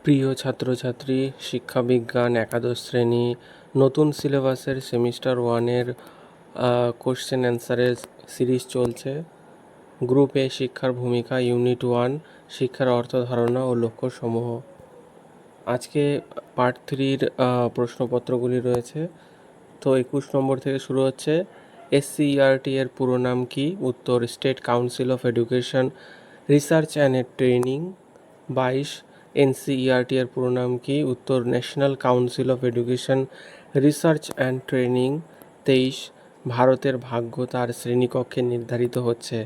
প্রিয় ছাত্রছাত্রী, শিক্ষাবিজ্ঞান একাদশ শ্রেণী নতুন সিলেবাসের সেমিস্টার ওয়ানের কোশ্চেন অ্যান্সারের সিরিজ চলছে। গ্রুপ এ শিক্ষার ভূমিকা, ইউনিট 1 শিক্ষার অর্থ ধারণা ও লক্ষ্যসমূহ। আজকে পার্ট 3-র প্রশ্নপত্রগুলি রয়েছে। তো 21 নম্বর থেকে শুরু হচ্ছে। SCERT এর পুরো নাম কি? উত্তর state council of education research and training. 22 NCERT এর পুরো নাম কি? উত্তর national council of education research and training. 23 ভারতের ভাগ্য তার শ্রেণীকক্ষে নির্ধারিত হচ্ছে।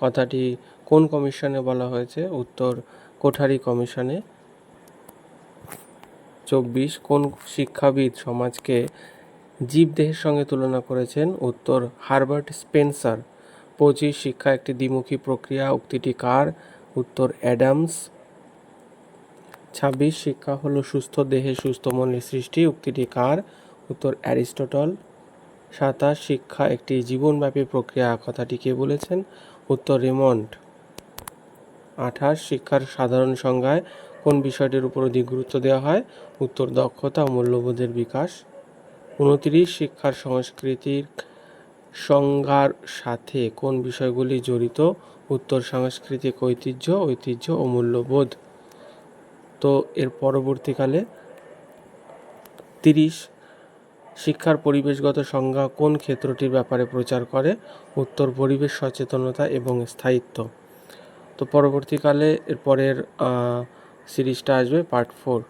কথাটি কোন কমিশনে বলা হয়েছে? উত্তর কোঠারি কমিশনে। 24 কোন শিক্ষাবিদ সমাজকে জীবদেহের সঙ্গে তুলনা করেছেন? উত্তর হারবার্ট স্পেন্সার। 25 শিক্ষা একটি দ্বিমুখী প্রক্রিয়া, উক্তিটি কার? উত্তর অ্যাডামস। 26 শিক্ষা হলো সুস্থ দেহে সুস্থ মনের সৃষ্টি, উক্তিটি কার? উত্তর অ্যারিস্টটল। 27 শিক্ষা একটি জীবনব্যাপী প্রক্রিয়া, কথাটি কে বলেছেন? উত্তর রেমন্ড। 28 শিক্ষার সাধারণ সংজ্ঞায় কোন বিষয়টির উপর অধিক গুরুত্ব দেওয়া হয়? উত্তর দক্ষতা ও মূল্যবোধের বিকাশ। 29 শিক্ষার সাংস্কৃতিক সংজ্ঞার সাথে কোন বিষয়গুলি জড়িত? উত্তর সাংস্কৃতিক ঐতিহ্য, ঐতিহ্য ও মূল্যবোধ। তো এর পরবর্তীকালে 30 শিক্ষার পরিবেশগত সংজ্ঞা কোন ক্ষেত্রটির ব্যাপারে প্রচার করে? উত্তর পরিবেশ সচেতনতা এবং স্থায়িত্ব। তো পরবর্তীকালে এর পরের সিরিজটা আসবে পার্ট 4।